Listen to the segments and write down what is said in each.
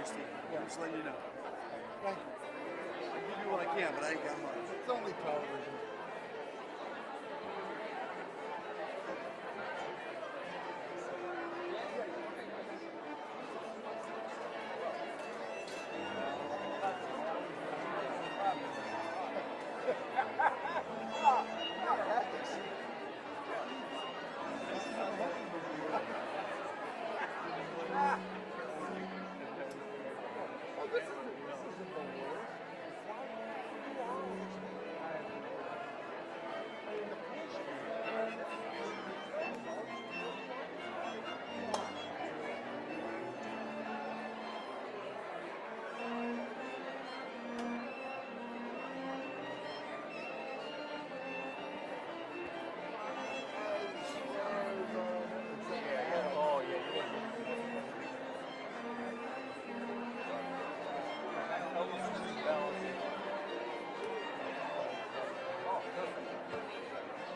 Steve. Yeah. I'm just letting you know. Thank you. I'll give you what I can, but I ain't got much. It's only television.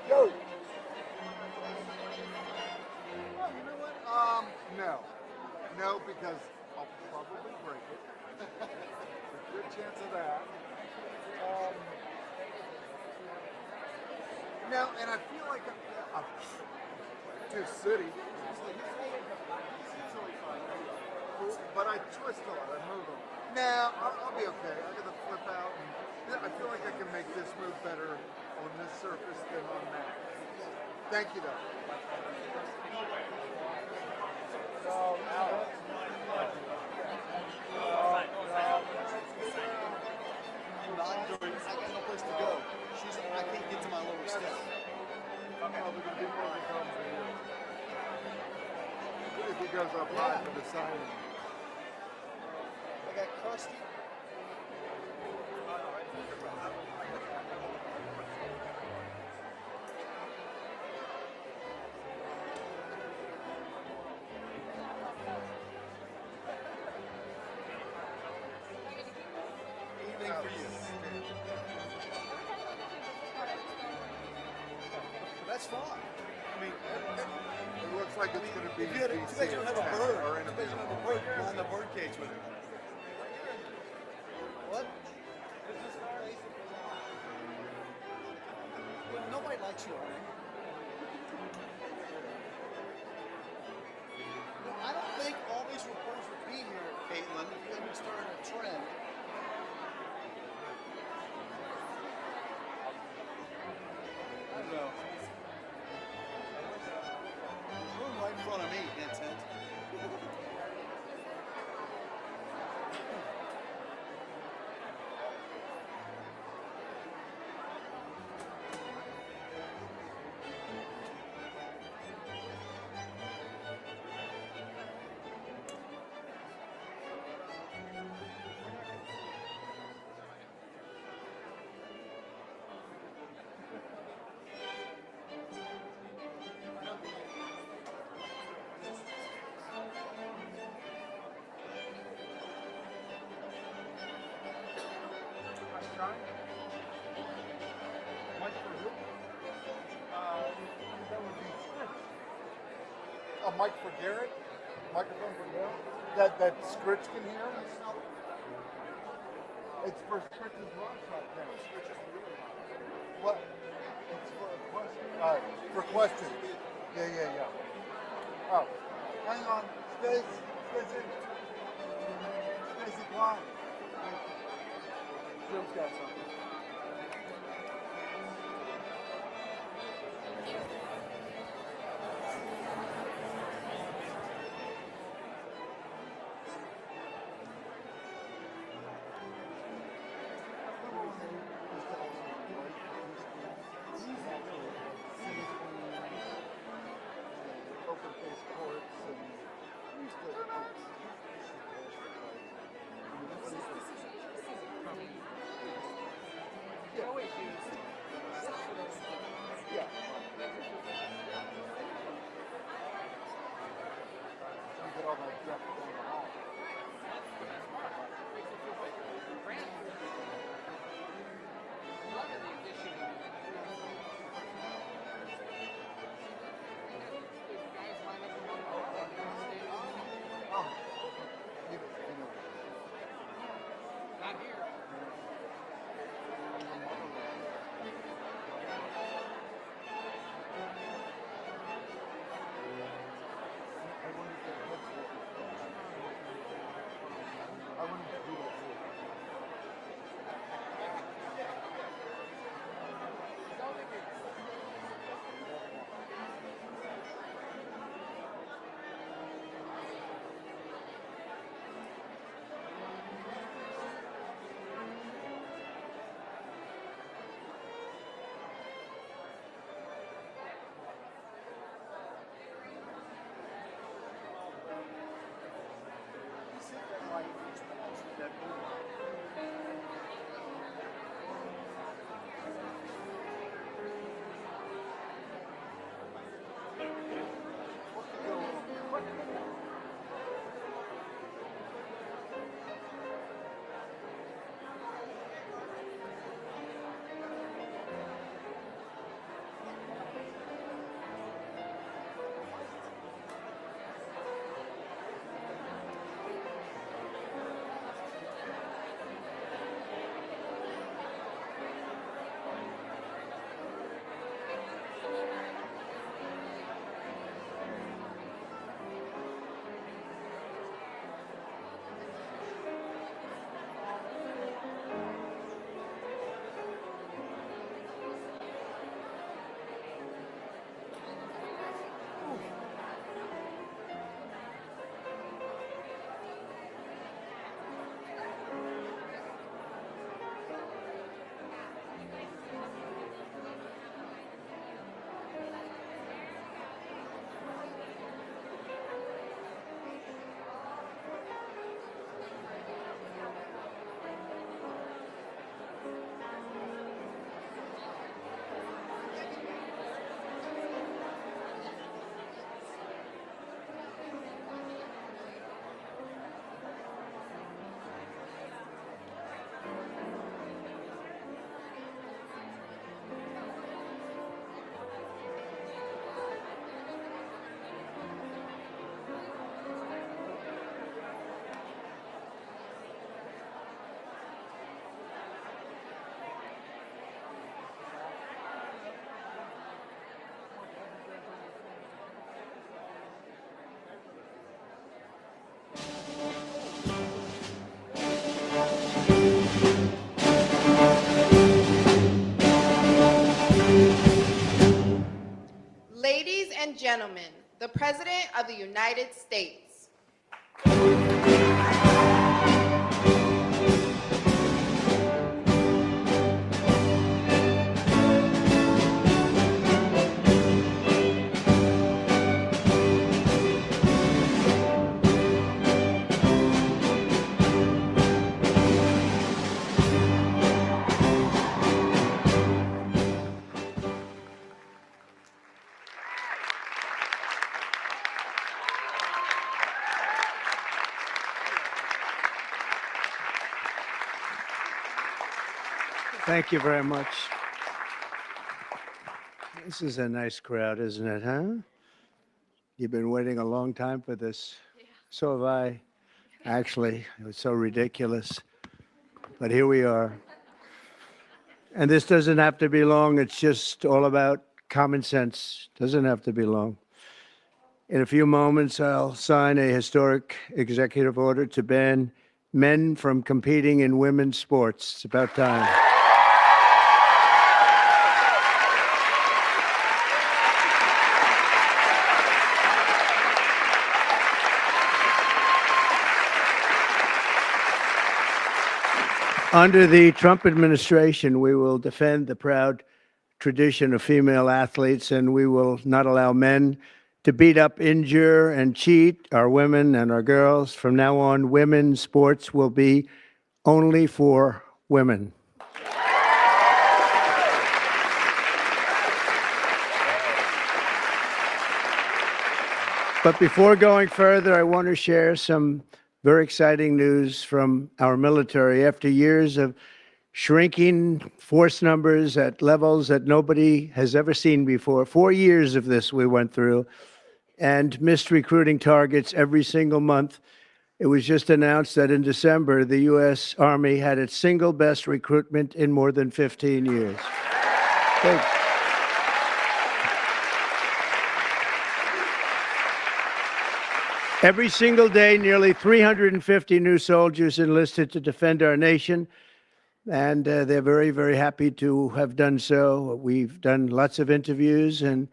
Yo! Oh, you know what? No. No, because I'll probably break it. There's a good chance of that. No, and I feel like I'm too city. But I twist a lot, I move them. Nah, I'll be okay. I got to flip out. And I feel like I can make this move better on this surface than on that. Thank you, though. I got no place to go. I can't get to my lower step. If he goes up high for the signing. I got crusty. Anything for you. That's fine. I mean, It looks like it's going to be if you DC don't have a or bird, in a you don't have a bird behind the bird cage with it. What? Well, nobody likes you, Arnie. Well, I don't think all these reporters would be here, Caitlin, if you hadn't started a trend. I don't know. There's room right in front of me, hint, hint. A mic for Garrett? Microphone for Garrett? That Scritch can hear? It's for Scritch's rock shot now. What? It's for a question? For questions. Yeah. Oh, hang on. Stacy, quiet. Jim's got something. Open face courts and used to. Yeah. You get all that depth down the hall. Oh, you know. and gentlemen, the President of the United States. Thank you very much. This is a nice crowd, isn't it, huh? You've been waiting a long time for this. Yeah. So have I. Actually, it was so ridiculous. But here we are. And this doesn't have to be long. It's just all about common sense. Doesn't have to be long. In a few moments, I'll sign a historic executive order to ban men from competing in women's sports. It's about time. Under the Trump administration, we will defend the proud tradition of female athletes, and we will not allow men to beat up, injure, and cheat our women and our girls. From now on, women's sports will be only for women. But before going further, I want to share some very exciting news from our military. After years of shrinking force numbers at levels that nobody has ever seen before, 4 years of this we went through, and missed recruiting targets every single month, it was just announced that in December, the U.S. Army had its single best recruitment in more than 15 years. Thanks. Every single day, nearly 350 new soldiers enlisted to defend our nation, and they're very, very happy to have done so. We've done lots of interviews, and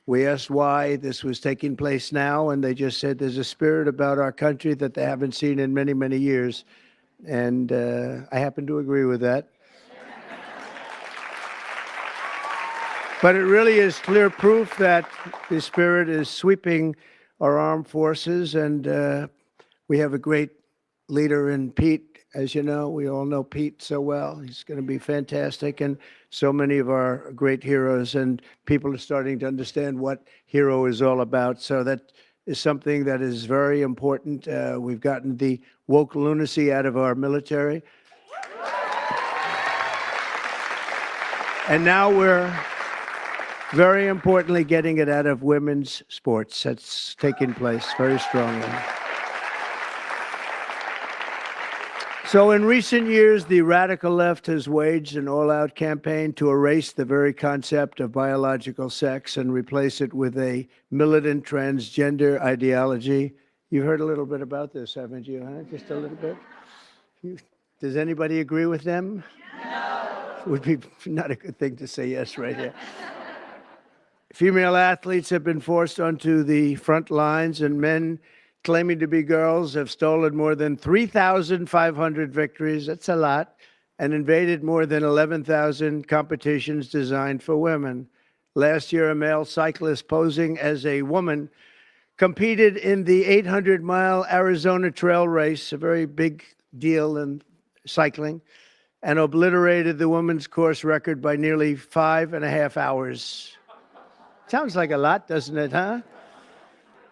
we asked why this was taking place now, and they just said there's a spirit about our country that they haven't seen in many, many years, and I happen to agree with that. But it really is clear proof that the spirit is sweeping our armed forces, and we have a great leader in Pete. As you know, we all know Pete so well. He's going to be fantastic, and so many of our great heroes, and people are starting to understand what hero is all about. So that is something that is very important. We've gotten the woke lunacy out of our military. And now we're very importantly getting it out of women's sports. That's taking place very strongly. So in recent years, the radical left has waged an all-out campaign to erase the very concept of biological sex and replace it with a militant transgender ideology. You've heard a little bit about this, haven't you? Huh? Just a little bit? Does anybody agree with them? No. It would be not a good thing to say yes right here. Female athletes have been forced onto the front lines, and men claiming to be girls have stolen more than 3,500 victories, that's a lot, and invaded more than 11,000 competitions designed for women. Last year, a male cyclist posing as a woman competed in the 800-mile Arizona Trail Race, a very big deal in cycling, and obliterated the women's course record by nearly 5.5 hours. Sounds like a lot, doesn't it, huh?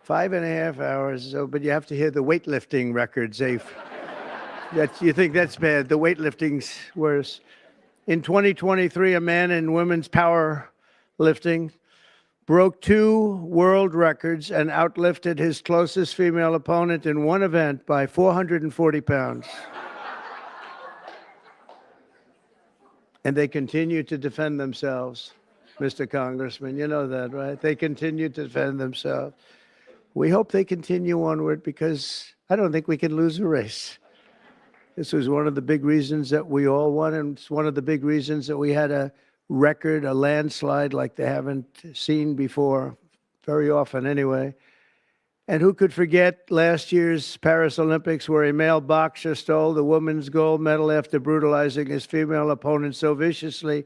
5.5 hours, but you have to hear the weightlifting records. You think that's bad. The weightlifting's worse. In 2023, a man in women's powerlifting broke 2 world records and outlifted his closest female opponent in one event by 440 pounds. And they continue to defend themselves, Mr. Congressman. You know that, right? They continue to defend themselves. We hope they continue onward because I don't think we can lose a race. This was one of the big reasons that we all won, and it's one of the big reasons that we had a record, a landslide like they haven't seen before. very often anyway. And who could forget last year's Paris Olympics where a male boxer stole the women's gold medal after brutalizing his female opponent so viciously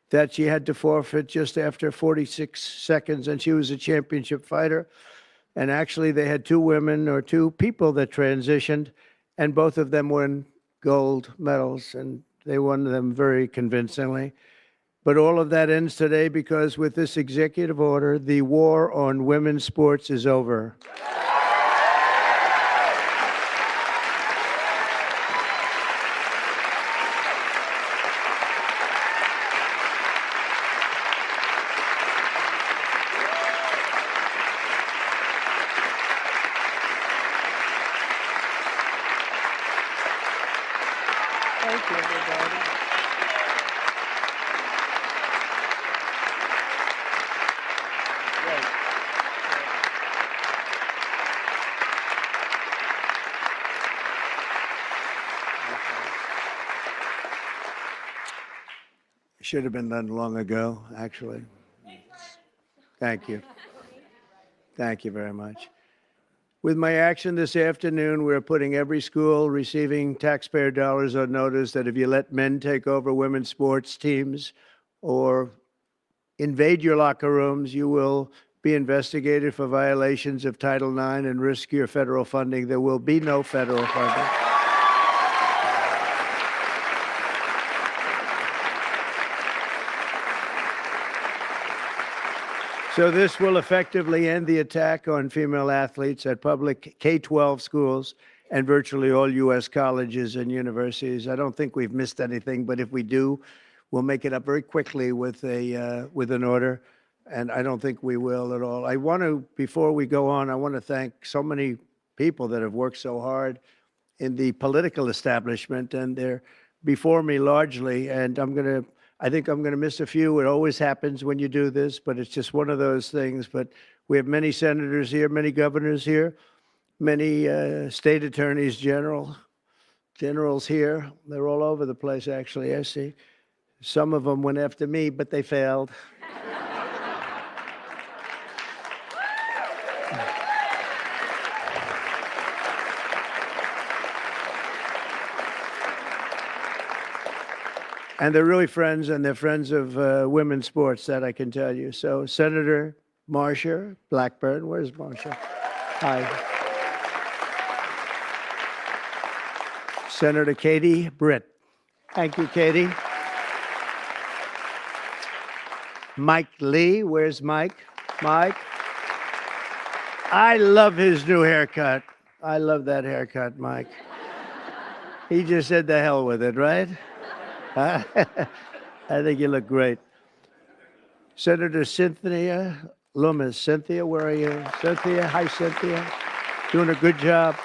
that she had to forfeit just after 46 seconds, and she was a championship fighter. And actually, they had two women or two people that transitioned, and both of them won gold medals, and they won them very convincingly. But all of that ends today because with this executive order, the war on women's sports is over. Thank you, everybody. Right. Should have been done long ago, actually. Thank you. Thank you very much. With my action this afternoon, we're putting every school receiving taxpayer dollars on notice that if you let men take over women's sports teams or invade your locker rooms, you will be investigated for violations of Title IX and risk your federal funding. There will be no federal funding. So this will effectively end the attack on female athletes at public K-12 schools and virtually all U.S. colleges and universities. I don't think we've missed anything, but if we do, we'll make it up very quickly with an order, and I don't think we will at all. I want to, before we go on, I want to thank so many people that have worked so hard in the political establishment, and they're before me largely, and I think I'm going to miss a few. It always happens when you do this, but it's just one of those things. But we have many senators here, many governors here, many state attorneys generals here. They're all over the place, actually, I see. Some of them went after me, but they failed. And they're really friends, and they're friends of women's sports, that I can tell you. So Senator Marsha Blackburn, where's Marsha? Hi. Senator Katie Britt. Thank you, Katie. Mike Lee, where's Mike? Mike. I love his new haircut. I love that haircut, Mike. He just said the hell with it, right? I think you look great. Senator Cynthia Loomis. Cynthia, where are you? Cynthia, hi, Cynthia. Doing a good job.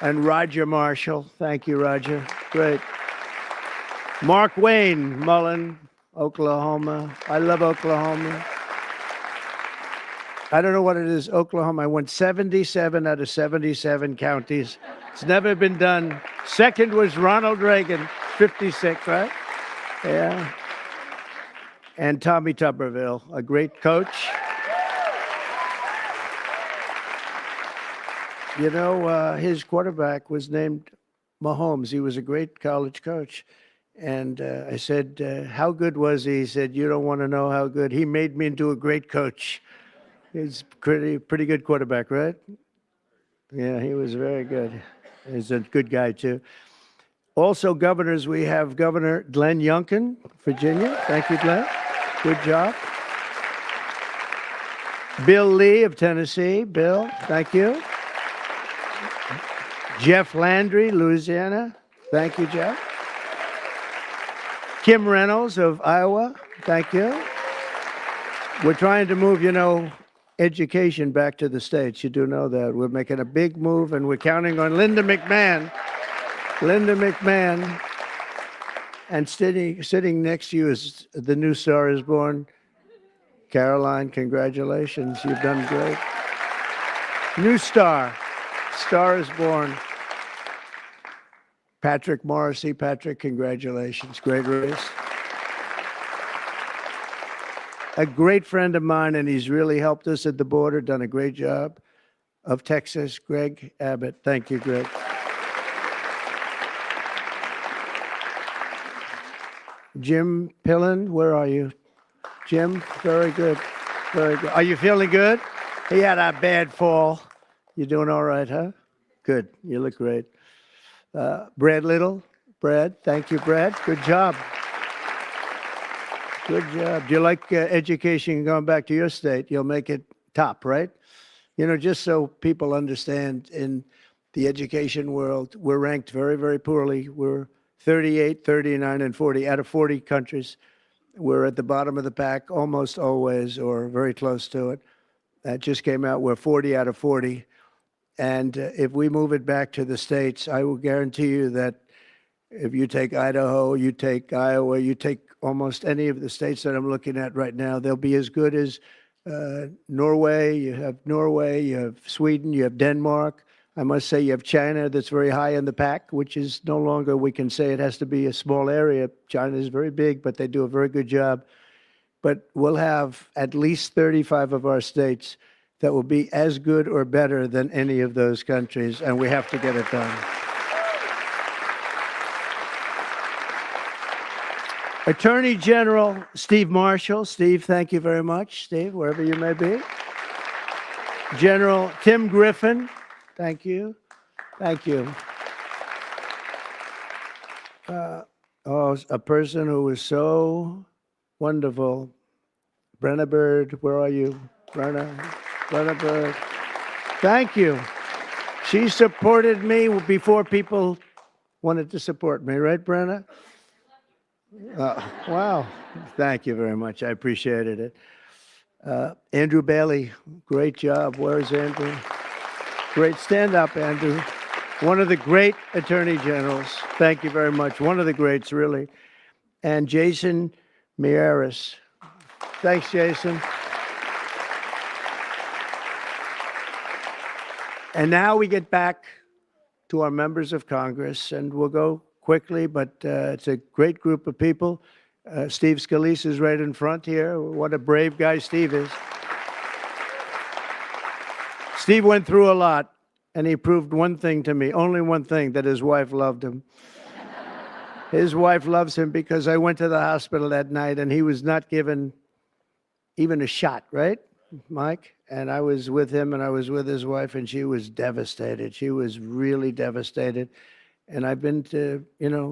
And Roger Marshall. Thank you, Roger. Great. Mark Wayne Mullen, Oklahoma. I love Oklahoma. I don't know what it is, Oklahoma. I went 77 out of 77 counties. It's never been done. Second was Ronald Reagan. 56, right? Yeah. And Tommy Tuberville, a great coach. You know, his quarterback was named Mahomes. He was a great college coach. And I said, how good was he? He said, you don't want to know how good. He made me into a great coach. He's pretty good quarterback, right? Yeah, he was very good. He's a good guy, too. Also, governors, we have Governor Glenn Youngkin, Virginia. Thank you, Glenn. Good job. Bill Lee of Tennessee. Bill, thank you. Jeff Landry, Louisiana. Thank you, Jeff. Kim Reynolds of Iowa. Thank you. We're trying to move, education back to the states. You do know that. We're making a big move, and we're counting on Linda McMahon. Linda McMahon, and sitting next to you is the new Star is Born. Caroline, congratulations. You've done great. New Star. Star is Born. Patrick Morrissey. Patrick, congratulations. Great race. a great friend of mine, and he's really helped us at the border, done a great job, of Texas, Greg Abbott. Thank you, Greg. Jim Pillen, where are you? Jim, very good. Very good. Are you feeling good? He had a bad fall. You doing all right, huh? Good. You look great. Brad Little. Brad, thank you, Brad. Good job. Good job. Do you like education going back to your state? You'll make it top, right? You know, just so people understand, in the education world, we're ranked very, very poorly. We're 38, 39, and 40 out of 40 countries. We're at the bottom of the pack almost always, or very close to it. That just came out. We're 40 out of 40. And if we move it back to the states, I will guarantee you that if you take Idaho, you take Iowa, you take almost any of the states that I'm looking at right now, they'll be as good as Norway. You have Sweden, you have Denmark. I must say you have China that's very high in the pack, which is no longer, we can say it has to be a small area. China is very big, but they do a very good job. But we'll have at least 35 of our states that will be as good or better than any of those countries, and we have to get it done. Attorney General Steve Marshall. Steve, thank you very much. Steve, wherever you may be. General Tim Griffin. Thank you. Thank you. A person who is so wonderful. Brenna Bird, where are you? Brenna Bird. Thank you. She supported me before people wanted to support me, right, Brenna? Wow. Thank you very much. I appreciated it. Andrew Bailey, great job. Where's Andrew? Great. Stand up, Andrew. One of the great attorney generals. Thank you very much. One of the greats, really. And Jason Miyares. Thanks, Jason. And now we get back to our members of Congress, and we'll go quickly, but it's a great group of people. Steve Scalise is right in front here. What a brave guy Steve is. Steve went through a lot, and he proved one thing to me, only one thing, that his wife loved him. His wife loves him because I went to the hospital that night, and he was not given even a shot, right, Mike? And I was with him, and I was with his wife, and she was devastated. She was really devastated. And I've been to,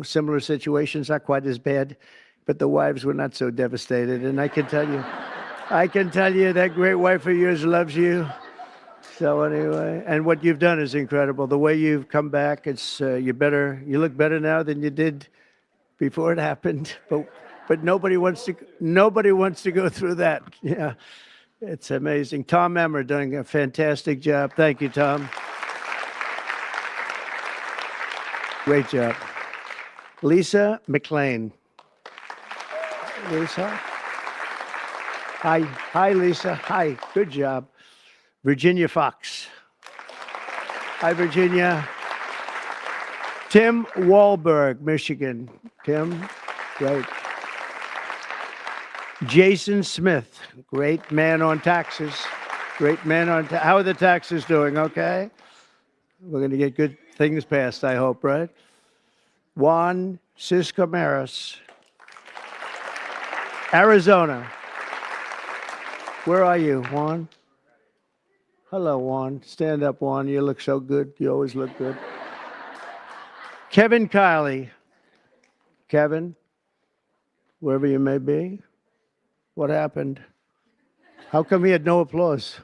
similar situations, not quite as bad, but the wives were not so devastated. And I can tell you that great wife of yours loves you. So anyway, and what you've done is incredible. The way you've come back, it's you look better now than you did before it happened. But nobody wants to go through that. Yeah, it's amazing. Tom Emmer doing a fantastic job. Thank you, Tom. Great job. Lisa McLean. Lisa. Hi, Lisa. Hi. Good job. Virginia Fox. Hi, Virginia. Tim Wahlberg, Michigan. Tim, great. Jason Smith, great man on taxes. Great man on how are the taxes doing? Okay. We're going to get good things passed, I hope, right? Juan Ciscomaris, Arizona. Where are you, Juan? Hello, Juan. Stand up, Juan. You look so good. You always look good. Kevin Kiley. Kevin, wherever you may be. What happened? How come he had no applause?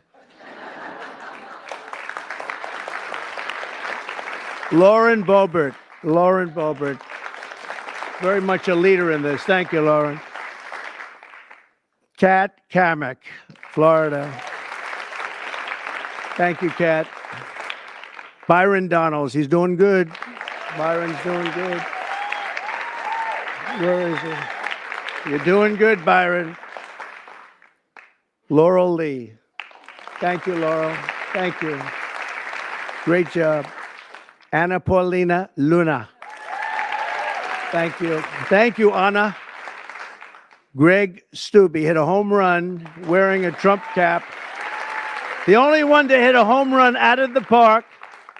Lauren Boebert. Lauren Boebert. Very much a leader in this. Thank you, Lauren. Kat Kamek, Florida. Thank you, Kat. Byron Donalds. He's doing good. Byron's doing good. Where is he? You're doing good, Byron. Laurel Lee. Thank you, Laurel. Thank you. Great job. Anna Paulina Luna. Thank you. Thank you, Anna. Greg Stubbe hit a home run wearing a Trump cap. The only one to hit a home run out of the park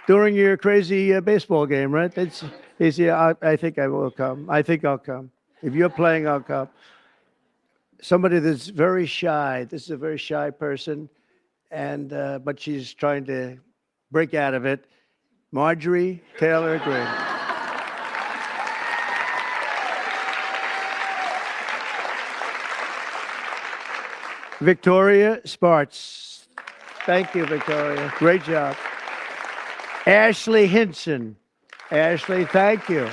during your crazy baseball game, right? I think I will come. I think I'll come. If you're playing, I'll come. Somebody that's very shy. This is a very shy person, and but she's trying to break out of it. Marjorie Taylor Greene. Victoria Sparts. Thank you, Victoria. Great job. Ashley Hinson. Ashley, thank you.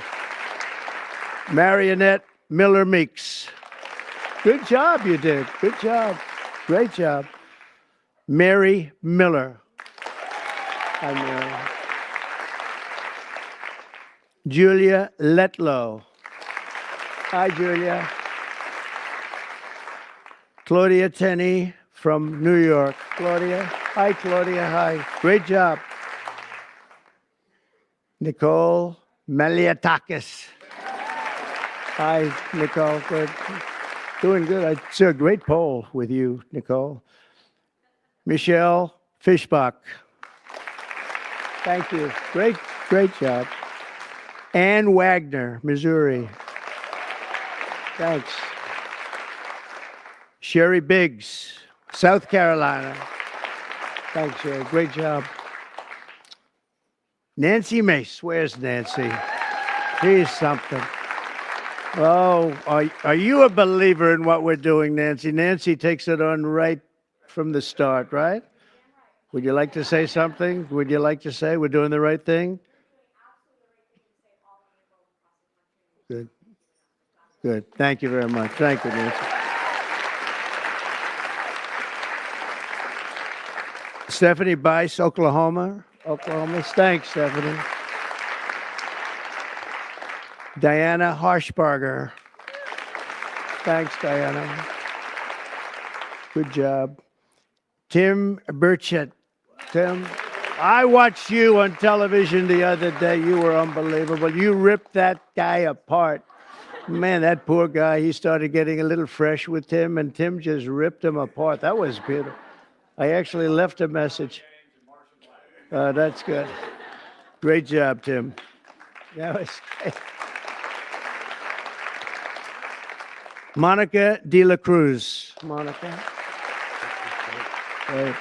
Marionette Miller Meeks. Good job you did. Good job. Great job. Mary Miller. Hi, Mary. Julia Letlow. Hi, Julia. Claudia Tenney from New York. Claudia. Hi, Claudia. Hi. Great job. Nicole Maliatakis. Hi, Nicole. Good. Doing good. I see a great poll with you, Nicole. Michelle Fishbach. Thank you. Great job. Ann Wagner, Missouri. Thanks. Sherry Biggs, South Carolina. Thanks, Sherry. Great job. Nancy Mace. Where's Nancy? She's something. Oh, are you a believer in what we're doing, Nancy? Nancy takes it on right from the start, right? Would you like to say something? Would you like to say we're doing the right thing? Good. Good. Thank you very much. Thank you, Nancy. Stephanie Bice, Oklahoma. Thanks, Stephanie. Diana Harshbarger. Thanks, Diana. Good job. Tim Burchett. Tim, I watched you on television the other day. You were unbelievable. You ripped that guy apart. Man, that poor guy, he started getting a little fresh with Tim, and Tim just ripped him apart. That was beautiful. I actually left a message. That's good. Great job, Tim. That was great. Monica De La Cruz. Monica. Great.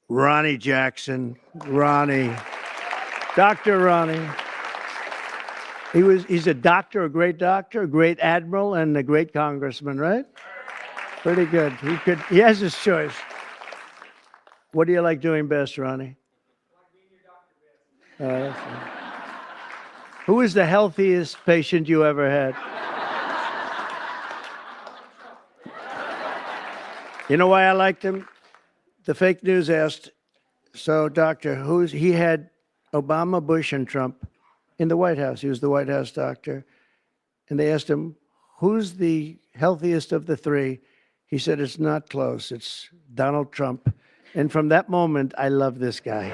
Ronnie Jackson. Ronnie. Dr. Ronnie. He's a doctor, a great admiral, and a great congressman, right? Pretty good. He has his choice. What do you like doing best, Ronnie? Who is the healthiest patient you ever had? You know why I liked him? The fake news asked, so doctor, he had Obama, Bush, and Trump in the White House. He was the White House doctor. And they asked him, who's the healthiest of the three? He said, it's not close. It's Donald Trump. And from that moment, I love this guy.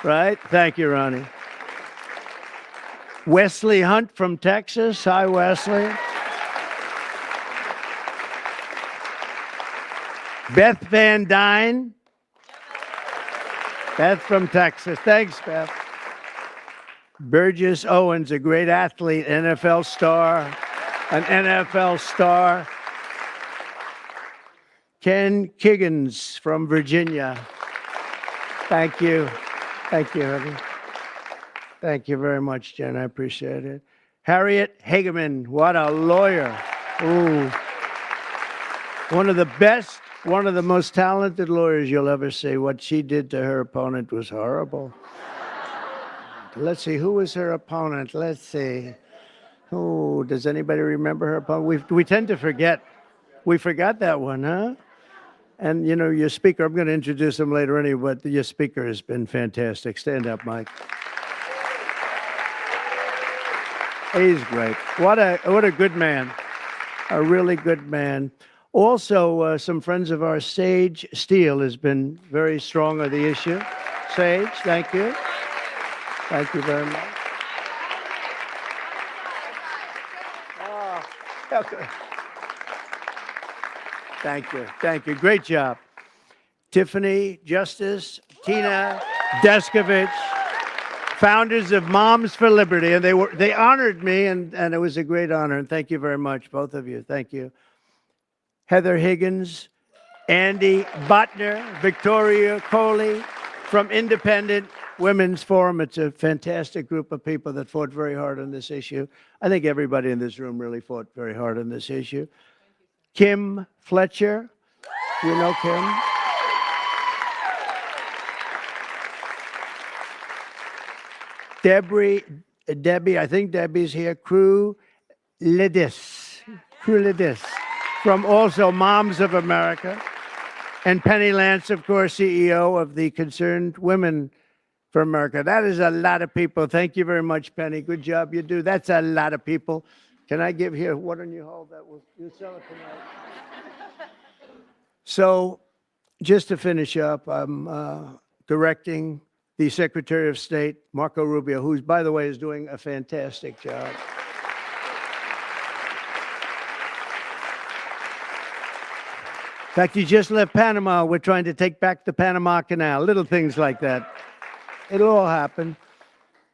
Right? Thank you, Ronnie. Wesley Hunt from Texas. Hi, Wesley. Beth Van Dyne. Beth from Texas. Thanks, Beth. Burgess Owens, a great athlete, an NFL star. Ken Kiggins from Virginia. Thank you. Thank you, honey. Thank you very much, Jen. I appreciate it. Harriet Hageman, what a lawyer. Ooh. One of the best, one of the most talented lawyers you'll ever see. What she did to her opponent was horrible. Let's see, who was her opponent? Let's see. Oh, does anybody remember her opponent? We tend to forget. We forgot that one, huh? And, you know, your speaker, I'm going to introduce him later anyway, but your speaker has been fantastic. Stand up, Mike. He's great. What a good man. A really good man. Also, some friends of ours, Sage Steele, has been very strong on the issue. Sage, thank you. Thank you very much. Okay. Thank you. Thank you. Great job. Tiffany, Justice, Tina, Deskovich, founders of Moms for Liberty. And they honored me, and it was a great honor. And thank you very much, both of you. Thank you. Heather Higgins, Andy Botner, Victoria Coley from Independent Women's Forum. It's a fantastic group of people that fought very hard on this issue. I think everybody in this room really fought very hard on this issue. Kim Fletcher, you know Kim? Debbie, I think Debbie's here. Crew Lidis from also Moms of America. And Penny Lance, of course, CEO of the Concerned Women for America. That is a lot of people. Thank you very much, Penny. Good job you do. That's a lot of people. Can I give here? Why don't you hold that? You sell it tonight. So just to finish up, I'm directing the Secretary of State, Marco Rubio, who, by the way, is doing a fantastic job. In fact, he just left Panama. We're trying to take back the Panama Canal, little things like that. It'll all happen.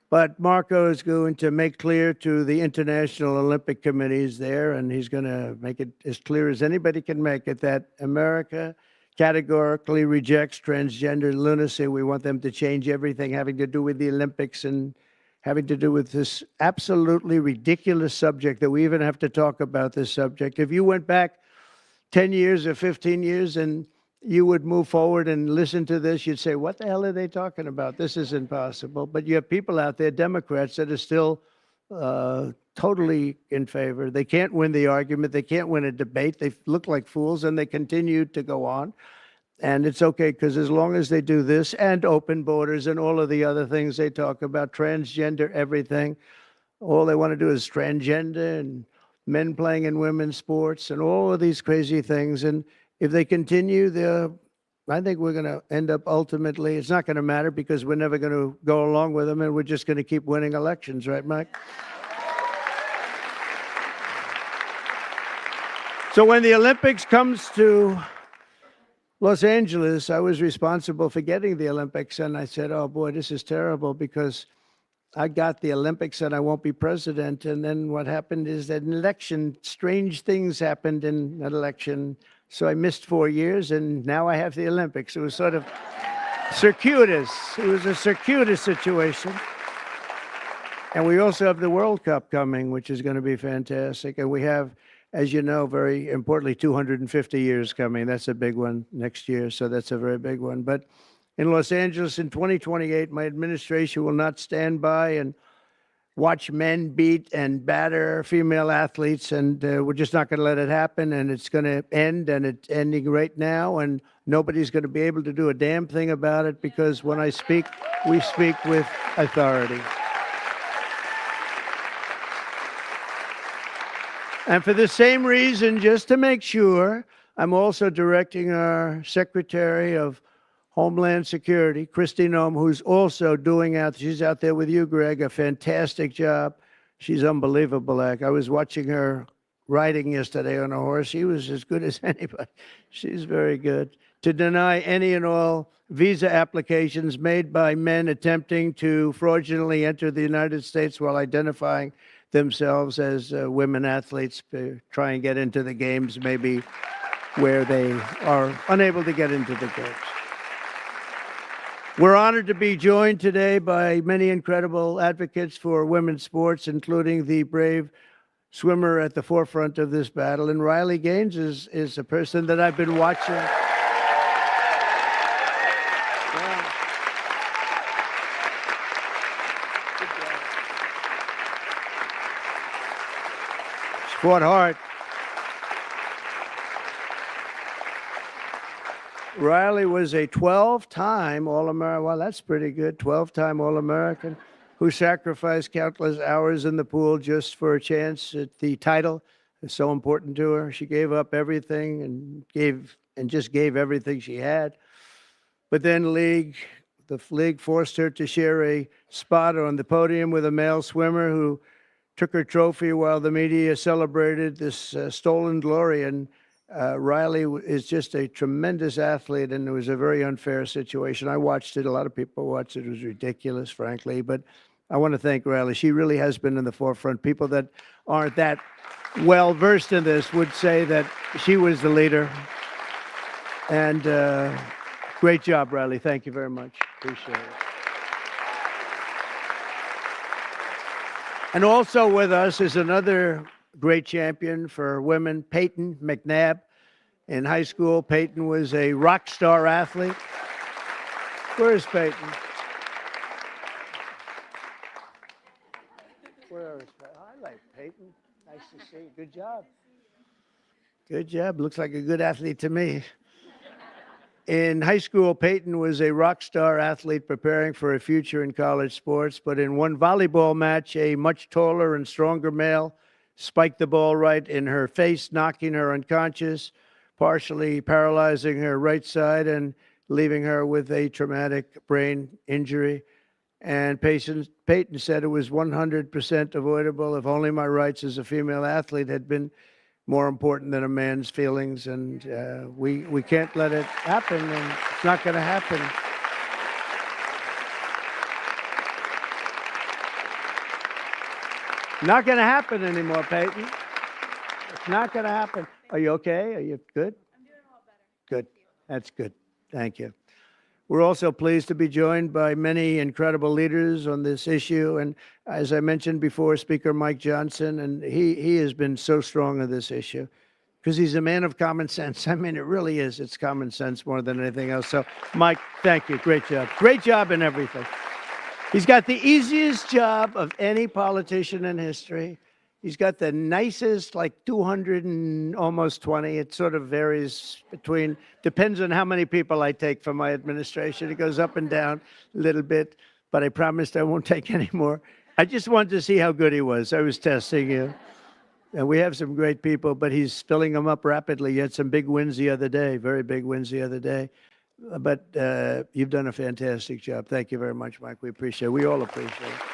But Marco is going to make clear to the International Olympic Committees there, and he's going to make it as clear as anybody can make it, that America categorically rejects transgender lunacy. We want them to change everything having to do with the Olympics and having to do with this absolutely ridiculous subject that we even have to talk about this subject. If you went back 10 years or 15 years and you would move forward and listen to this, you'd say, what the hell are they talking about? This is impossible. But you have people out there, Democrats, that are still totally in favor. They can't win the argument. They can't win a debate. They look like fools, and they continue to go on. And it's okay, because as long as they do this and open borders and all of the other things they talk about, transgender, everything, all they want to do is transgender and men playing in women's sports and all of these crazy things. And if they continue, I think we're going to end up ultimately, it's not going to matter because we're never going to go along with them, and we're just going to keep winning elections, right, Mike? So when the Olympics comes to Los Angeles, I was responsible for getting the Olympics, and I said, oh boy, this is terrible because I got the Olympics and I won't be president. And then what happened is that an election, strange things happened in an election. So I missed 4 years, and now I have the Olympics. It was sort of circuitous. It was a circuitous situation. And we also have the World Cup coming, which is going to be fantastic. And we have, as you know, very importantly, 250 years coming. That's a big one next year, so that's a very big one. But in Los Angeles in 2028, my administration will not stand by and watch men beat and batter female athletes, and we're just not going to let it happen, and it's going to end, and it's ending right now, and nobody's going to be able to do a damn thing about it, because when I speak, we speak with authority. And for the same reason, just to make sure, I'm also directing our Secretary of Homeland Security, Kristi Noem, who's also she's out there with you, Greg, a fantastic job. She's unbelievable. I was watching her riding yesterday on a horse. She was as good as anybody. She's very good. To deny any and all visa applications made by men attempting to fraudulently enter the United States while identifying themselves as women athletes to try and get into the games, maybe where they are unable to get into the games. We're honored to be joined today by many incredible advocates for women's sports, including the brave swimmer at the forefront of this battle. And Riley Gaines is a person that I've been watching. Yeah. She fought hard. Riley was a 12-time All-American. Well, that's pretty good. 12-time All-American who sacrificed countless hours in the pool just for a chance at the title. It's so important to her. She gave up everything and just gave everything she had. But then the league forced her to share a spot on the podium with a male swimmer who took her trophy while the media celebrated this stolen glory. And Riley is just a tremendous athlete, and it was a very unfair situation. I watched it. A lot of people watched it. It was ridiculous, frankly. But I want to thank Riley. She really has been in the forefront. People that aren't that well versed in this would say that she was the leader. And great job, Riley. Thank you very much. Appreciate it. And also with us is another great champion for women, Peyton McNabb. In high school, Peyton was a rock star athlete. Where is Peyton? Where is Peyton? I like Peyton. Nice to see you. Good job. Good job. Looks like a good athlete to me. In high school, Peyton was a rock star athlete preparing for a future in college sports, but in one volleyball match, a much taller and stronger male spiked the ball right in her face, knocking her unconscious, partially paralyzing her right side and leaving her with a traumatic brain injury. And Peyton said it was 100% avoidable if only my rights as a female athlete had been more important than a man's feelings. And we can't let it happen, and it's not going to happen. Not going to happen anymore, Peyton. It's not going to happen. Are you okay? Are you good? I'm doing a lot better. Good. That's good. Thank you. We're also pleased to be joined by many incredible leaders on this issue. And as I mentioned before, Speaker Mike Johnson, and he has been so strong on this issue because he's a man of common sense. I mean, it really is. It's common sense more than anything else. So, Mike, thank you. Great job. Great job in everything. He's got the easiest job of any politician in history. He's got the nicest, like 200 and almost 20. It sort of varies between, depends on how many people I take from my administration. It goes up and down a little bit, but I promised I won't take any more. I just wanted to see how good he was. I was testing you. And we have some great people, but he's filling them up rapidly. He had some big wins the other day, very big wins the other day. But you've done a fantastic job. Thank you very much, Mike. We appreciate it. We all appreciate it.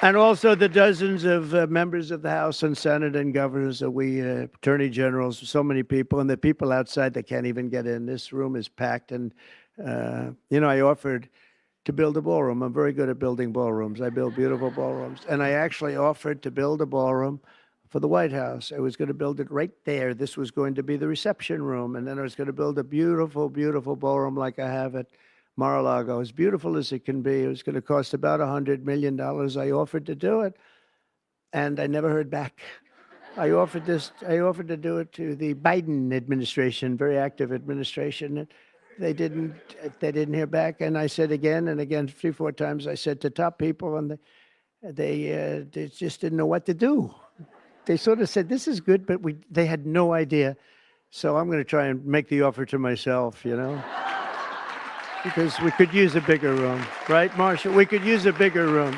And also the dozens of members of the House and Senate and governors that attorney generals, so many people, and the people outside that can't even get in. This room is packed. And, I offered to build a ballroom. I'm very good at building ballrooms. I build beautiful ballrooms. And I actually offered to build a ballroom for the White House. I was going to build it right there. This was going to be the reception room. And then I was going to build a beautiful, beautiful ballroom like I have at Mar-a-Lago, as beautiful as it can be. It was going to cost about $100 million. I offered to do it, and I never heard back. I offered to do it to the Biden administration, very active administration. They didn't hear back. And I said again and again, 3-4 times, I said to top people, and they just didn't know what to do. They sort of said, this is good, but they had no idea. So I'm going to try and make the offer to myself, because we could use a bigger room, right, Marshall? We could use a bigger room.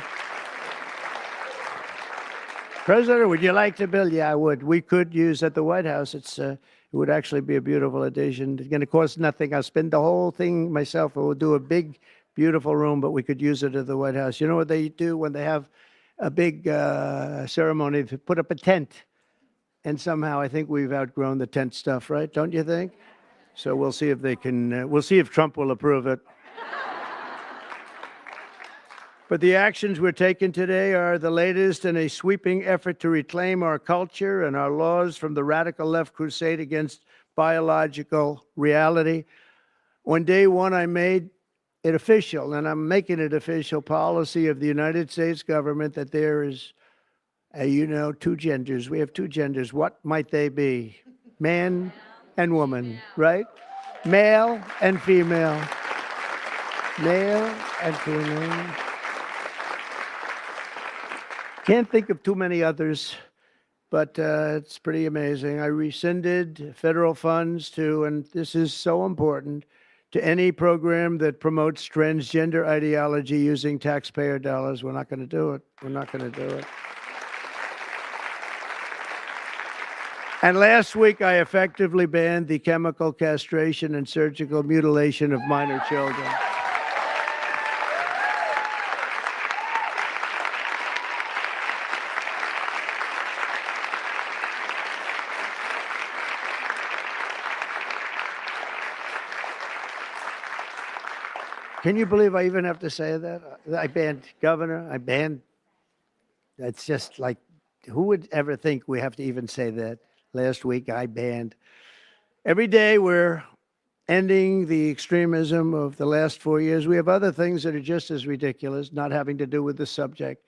President, would you like to build? Yeah, I would. We could use at the White House. It would actually be a beautiful addition. It's going to cost nothing. I'll spend the whole thing myself. We'll do a big, beautiful room, but we could use it at the White House. You know what they do when they have a big ceremony? They put up a tent. And somehow I think we've outgrown the tent stuff, right? Don't you think? So we'll see if they can, we'll see if Trump will approve it. But the actions we're taking today are the latest in a sweeping effort to reclaim our culture and our laws from the radical left crusade against biological reality. On day one, I made it official, and I'm making it official policy of the United States government that there is, two genders. We have two genders. What might they be? Man and woman, right? Male and female. Male and female. Can't think of too many others, but it's pretty amazing. I rescinded federal funds and this is so important, to any program that promotes transgender ideology using taxpayer dollars. We're not going to do it. We're not going to do it. And last week, I effectively banned the chemical castration and surgical mutilation of minor children. Can you believe I even have to say that? I banned governor. I banned. That's just like, who would ever think we have to even say that? Last week I banned. Every day we're ending the extremism of the last 4 years. We have other things that are just as ridiculous, not having to do with the subject,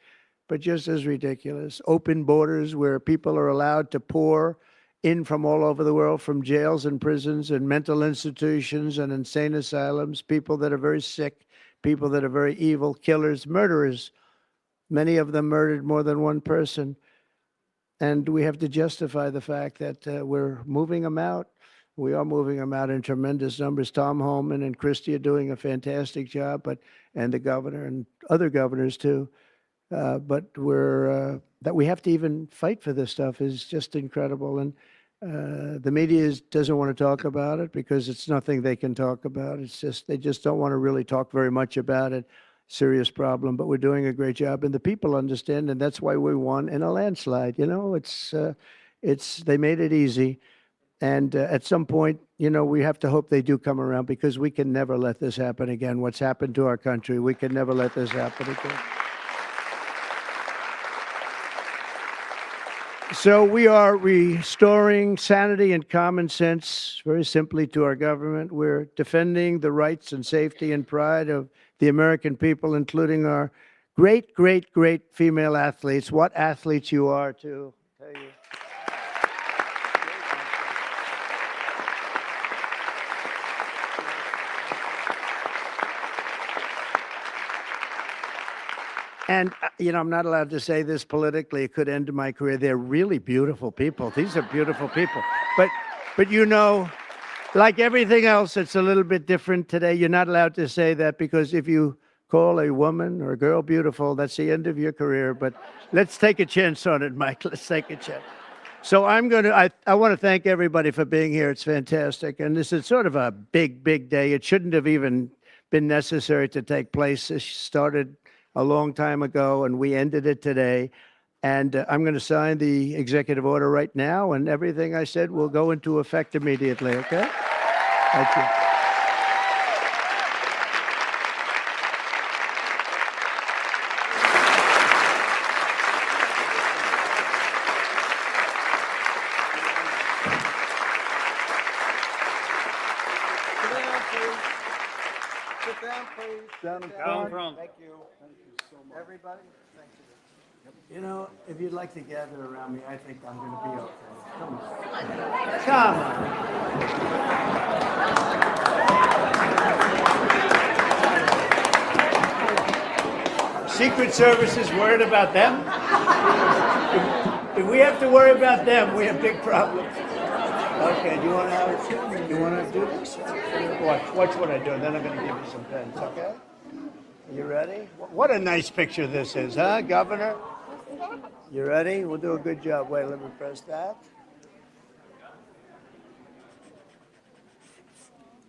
but just as ridiculous. Open borders where people are allowed to pour in from all over the world, from jails and prisons and mental institutions and insane asylums, people that are very sick, people that are very evil, killers, murderers. Many of them murdered more than one person. And we have to justify the fact that we're moving them out. We are moving them out in tremendous numbers. Tom Homan and Christie are doing a fantastic job, and the governor and other governors too. But that we have to even fight for this stuff is just incredible. And the media doesn't want to talk about it because it's nothing they can talk about. It's just they just don't want to really talk very much about it. Serious problem, but we're doing a great job, and the people understand, and that's why we won in a landslide. You know, they made it easy, and at some point, you know, we have to hope they do come around because we can never let this happen again. What's happened to our country, we can never let this happen again. So we are restoring sanity and common sense very simply to our government. We're defending the rights and safety and pride of the American people, including our great, great, great female athletes. What athletes you are, too. Tell you. And, you know, I'm not allowed to say this politically. It could end my career. They're really beautiful people. These are beautiful people. But you know, like everything else, it's a little bit different today. You're not allowed to say that because if you call a woman or a girl beautiful, that's the end of your career. But let's take a chance on it, Mike. Let's take a chance. So I want to thank everybody for being here. It's fantastic. And this is sort of a big, big day. It shouldn't have even been necessary to take place. This started a long time ago, and we ended it today. And I'm going to sign the executive order right now, and everything I said will go into effect immediately, okay? Thank you. Sit down, please. Down in front. Thank you. Thank you so much. Everybody, thank you. You know, if you'd like to gather around me, I think I'm going to be okay. Come on. Come on. Secret Service is worried about them. If we have to worry about them, we have big problems. Okay, do you want to do this? Watch what I do, and then I'm going to give you some pens, okay? You ready? What a nice picture this is, huh, Governor? You ready? We'll do a good job. Wait, let me press that.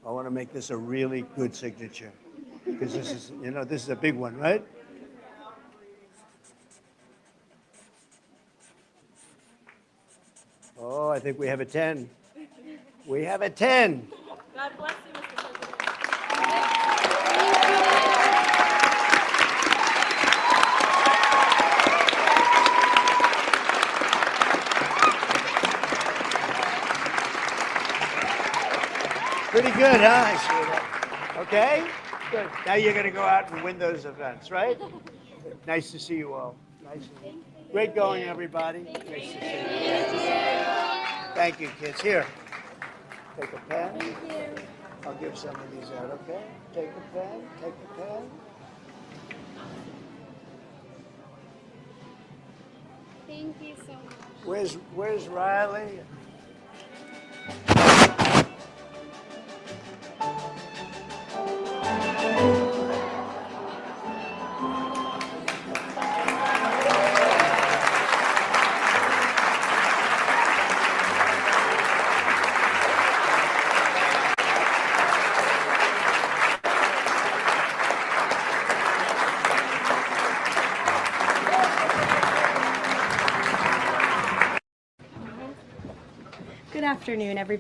I want to make this a really good signature because this is, you know, this is a big one, right? Oh, I think we have a 10. We have a 10. God bless you, Mr. President. Pretty good, huh? I see that. Okay? Good. Now you're going to go out and win those events, right? Nice to see you all. Nice to see you. Great going, everybody. Nice to see you. Thank you, kids. Here. Take a pen. Thank you. I'll give some of these out, okay? Take a pen. Take a pen. Thank you so much. Where's Riley? Good afternoon, everybody.